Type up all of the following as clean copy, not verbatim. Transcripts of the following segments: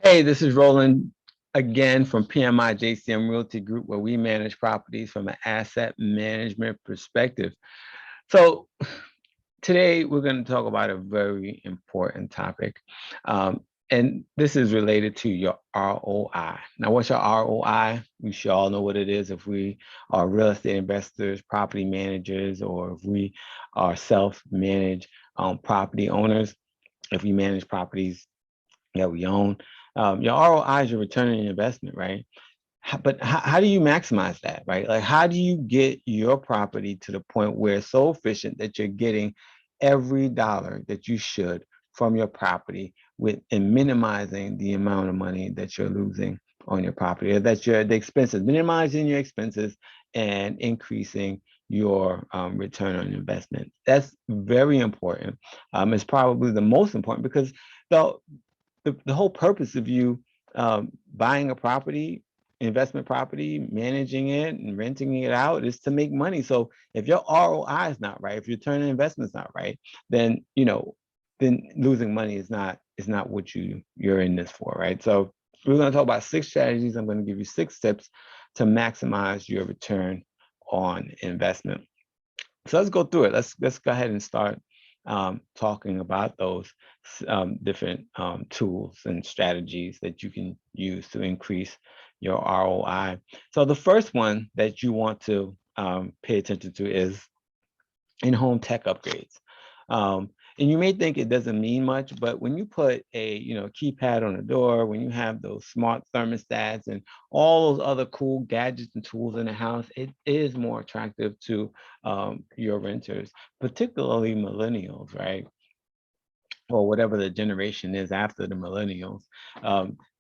Hey, this is Roland again from PMI JCM Realty Group, where we manage properties from an asset management perspective. So today we're going to talk about a very important topic. And this is related to your ROI. Now, what's your ROI? We should all know what it is if we are real estate investors, property managers, or if we are self-managed property owners, if we manage properties that we own. Your ROI is your return on your investment, right? But how do you maximize that, right? Like, how do you get your property to the point where it's so efficient that you're getting every dollar that you should from your property with and minimizing the amount of money that you're losing on your property, or that the expenses, minimizing your expenses and increasing your return on investment. That's very important. It's probably the most important because the the whole purpose of you buying a property, investment property, managing it and renting it out is to make money. So if your ROI is not right, if your return on investment is not right, then then losing money is not what you're in this for, right? So we're going to talk about 6 strategies. I'm going to give you 6 tips to maximize your return on investment. So let's go through it. Let's go ahead and start talking about those different tools and strategies that you can use to increase your ROI. So the first one that you want to pay attention to is in-home tech upgrades. Um, and you may think it doesn't mean much, but when you put a keypad on the door, when you have those smart thermostats and all those other cool gadgets and tools in the house, it is more attractive to your renters, particularly millennials, right? Or whatever the generation is after the millennials.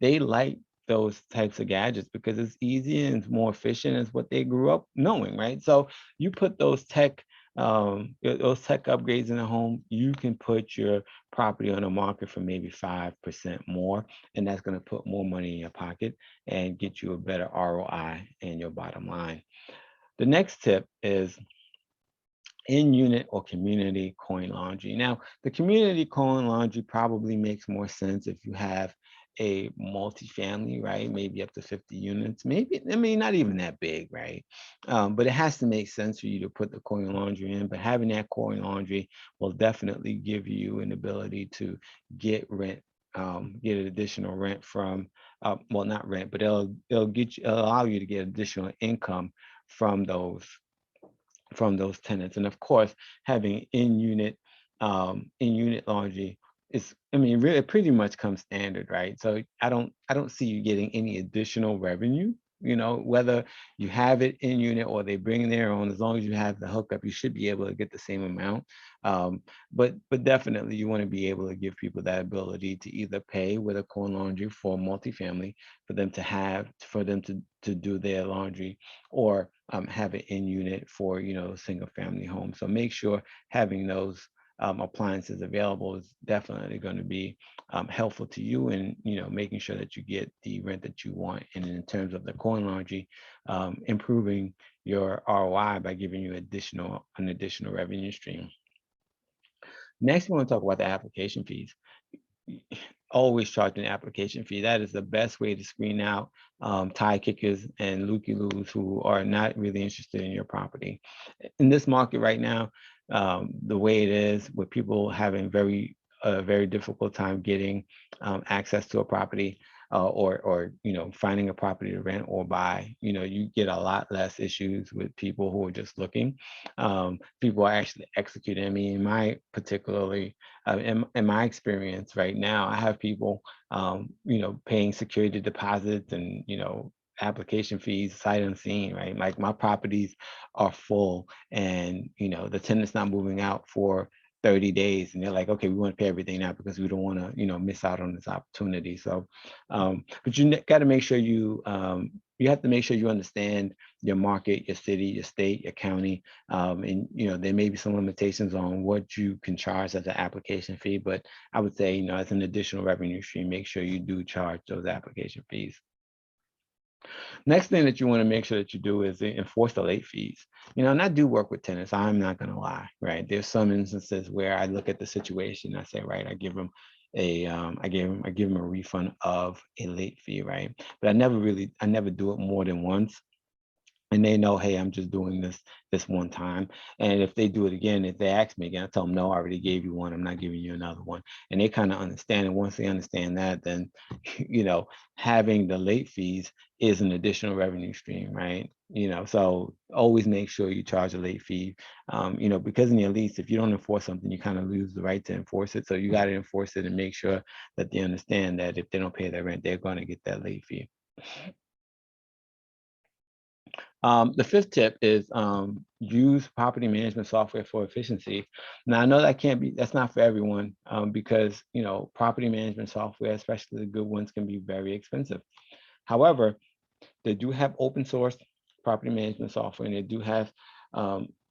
They like those types of gadgets because it's easy and it's more efficient as what they grew up knowing, right? So you put those tech upgrades in the home, you can put your property on the market for maybe 5% more, and that's going to put more money in your pocket and get you a better ROI in your bottom line. The next tip is in-unit or community coin laundry. Now, the community coin laundry probably makes more sense if you have a multifamily, right? Maybe up to 50 units, maybe, I mean, not even that big, right? But it has to make sense for you to put the coin laundry in. But having that coin laundry will definitely give you an ability to get rent, get an additional rent from, well, not rent, but it'll allow you to get additional income from those tenants. And of course, having in-unit laundry is, I mean, really pretty much comes standard, right? So I don't see you getting any additional revenue. Whether you have it in unit or they bring their own, as long as you have the hookup, you should be able to get the same amount. But definitely you want to be able to give people that ability to either pay with a coin laundry for multifamily, for them to do their laundry, or have it in unit for single family home. So make sure having those appliances available is definitely going to be helpful to you, and making sure that you get the rent that you want. And in terms of the coin laundry, improving your ROI by giving you an additional revenue stream. Next, we want to talk about the application fees. Always charge an application fee. That is the best way to screen out tie kickers and looky-loos who are not really interested in your property. In this market right now, the way it is, with people having a very difficult time getting access to a property, or finding a property to rent or buy, you get a lot less issues with people who are just looking. People are actually executing. I mean, in my experience right now, I have people paying security deposits and application fees sight unseen, right? Like, my properties are full, and the tenant's not moving out for 30 days, and they're like, okay, we want to pay everything now because we don't want to miss out on this opportunity. So but you got to make sure you have to make sure you understand your market, your city, your state, your county, and there may be some limitations on what you can charge as an application fee. But I would say, as an additional revenue stream, make sure you do charge those application fees. Next thing that you want to make sure that you do is enforce the late fees. And I do work with tenants. I'm not going to lie, right? There's some instances where I look at the situation, I say, right, I give them I give them a refund of a late fee, right? But I never do it more than once, and they know, hey, I'm just doing this one time. And if they do it again, if they ask me again, I tell them, no, I already gave you one. I'm not giving you another one. And they kind of understand. And once they understand that, then having the late fees is an additional revenue stream, right? So always make sure you charge a late fee. Because in your lease, if you don't enforce something, you kind of lose the right to enforce it. So you got to enforce it and make sure that they understand that if they don't pay their rent, they're going to get that late fee. The fifth tip is use property management software for efficiency. Now, I know that's not for everyone, because, property management software, especially the good ones, can be very expensive. However, they do have open source property management software, and they do have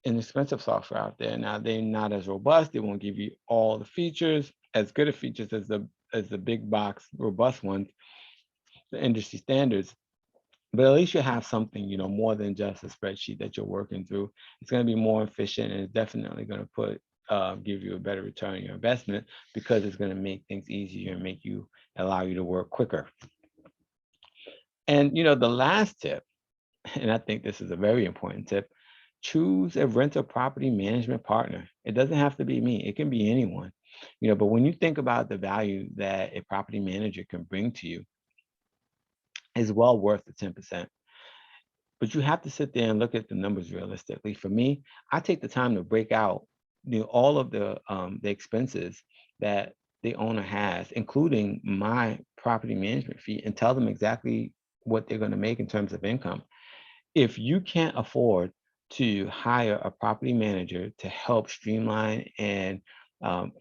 inexpensive software out there. Now, they're not as robust. They won't give you all the features, as good of features as the big box robust ones, the industry standards. But at least you have something, more than just a spreadsheet that you're working through. It's going to be more efficient, and it's definitely going to give you a better return on your investment, because it's going to make things easier and allow you to work quicker. And the last tip, and I think this is a very important tip, choose a rental property management partner. It doesn't have to be me. It can be anyone. But when you think about the value that a property manager can bring to you, it's well worth the 10%. But you have to sit there and look at the numbers realistically. For me, I take the time to break out all of the expenses that the owner has, including my property management fee, and tell them exactly what they're going to make in terms of income. If you can't afford to hire a property manager to help streamline and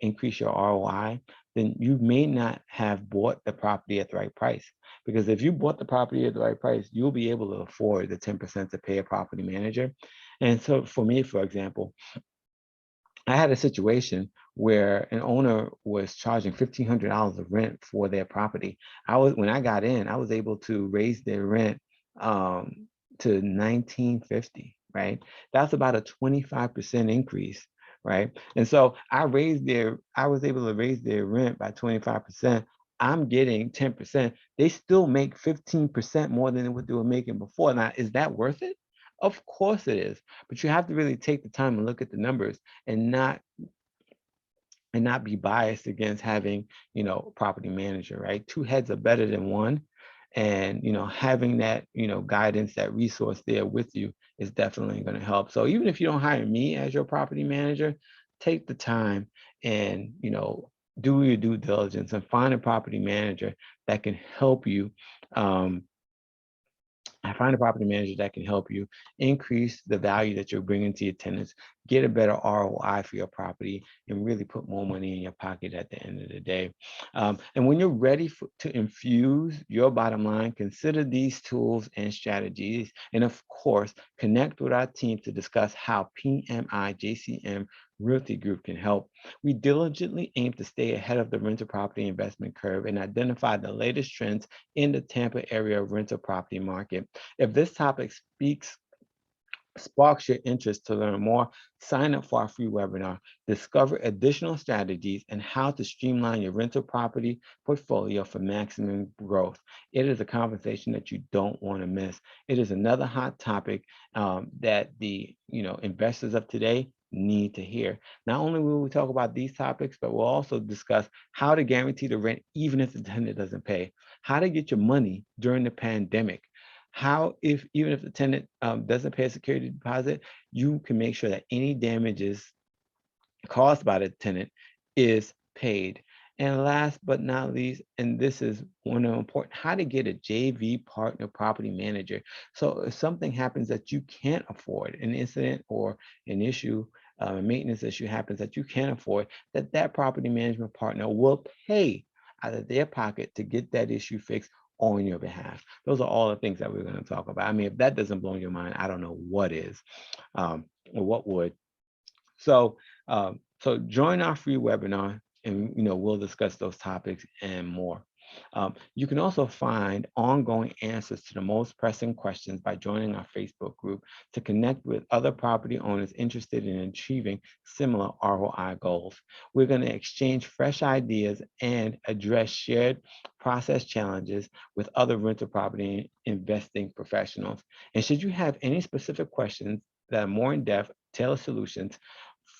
increase your ROI, then you may not have bought the property at the right price. Because if you bought the property at the right price, you'll be able to afford the 10% to pay a property manager. And so for me, for example, I had a situation where an owner was charging $1,500 of rent for their property. When I got in, I was able to raise their rent to $1,950, right? That's about a 25% increase, right? And so I was able to raise their rent by 25%. I'm getting 10%. They still make 15% more than what they were making before. Now, is that worth it? Of course it is, but you have to really take the time and look at the numbers, and not be biased against having, property manager, right? Two heads are better than one. And, having that, guidance, that resource there with you is definitely going to help. So even if you don't hire me as your property manager, take the time and, do your due diligence and find a property manager that can help you. I find a property manager that can help you increase the value that you're bringing to your tenants, get a better ROI for your property, and really put more money in your pocket at the end of the day. And when you're ready to infuse your bottom line, consider these tools and strategies. And of course, connect with our team to discuss how PMI JCM Realty Group can help. We diligently aim to stay ahead of the rental property investment curve and identify the latest trends in the Tampa area rental property market. If this topic sparks your interest to learn more, sign up for our free webinar. Discover additional strategies and how to streamline your rental property portfolio for maximum growth. It is a conversation that you don't want to miss. It is another hot topic that the investors of today need to hear. Not only will we talk about these topics, but we'll also discuss how to guarantee the rent even if the tenant doesn't pay, how to get your money during the pandemic, how even if the tenant doesn't pay a security deposit, you can make sure that any damages caused by the tenant is paid. And last but not least, and this is one of the important, how to get a JV partner property manager. So if something happens that you can't afford, an incident or an issue, a maintenance issue happens that you can't afford, that property management partner will pay out of their pocket to get that issue fixed on your behalf. Those are all the things that we're going to talk about. I mean, if that doesn't blow your mind, I don't know what is, or what would. So, so join our free webinar, and we'll discuss those topics and more. You can also find ongoing answers to the most pressing questions by joining our Facebook group to connect with other property owners interested in achieving similar ROI goals. We're going to exchange fresh ideas and address shared process challenges with other rental property investing professionals. And should you have any specific questions that are more in-depth, tailored solutions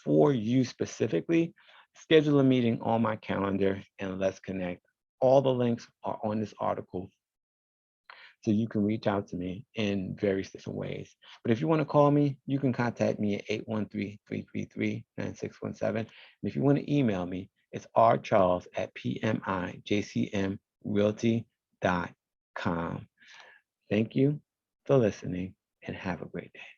for you specifically, schedule a meeting on my calendar and let's connect. All the links are on this article, so you can reach out to me in various different ways. But if you want to call me, you can contact me at 813-333-9617. And if you want to email me, it's rcharles@pmijcmrealty.com. Thank you for listening and have a great day.